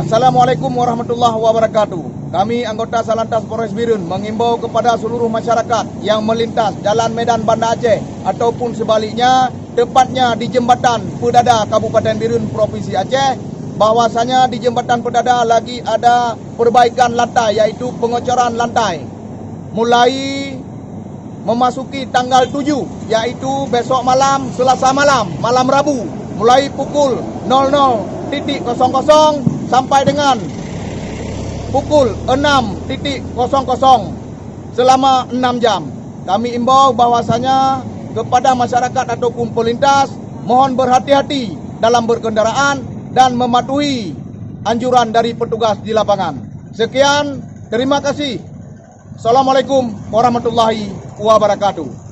Assalamualaikum warahmatullahi wabarakatuh. Kami anggota Salantas Polres Birun mengimbau kepada seluruh masyarakat yang melintas Jalan Medan Banda Aceh ataupun sebaliknya, tepatnya di Jembatan Pedada Kabupaten Birun Provinsi Aceh, bahwasanya di Jembatan Pedada lagi ada perbaikan lantai, yaitu pengocoran lantai. Mulai memasuki tanggal 7, yaitu besok malam, Selasa malam, malam Rabu, mulai pukul 00.00 sampai dengan pukul 6.00 selama 6 jam. Kami imbau bahwasanya kepada masyarakat ataupun pelintas mohon berhati-hati dalam berkendaraan dan mematuhi anjuran dari petugas di lapangan. Sekian, terima kasih. Assalamualaikum warahmatullahi wabarakatuh.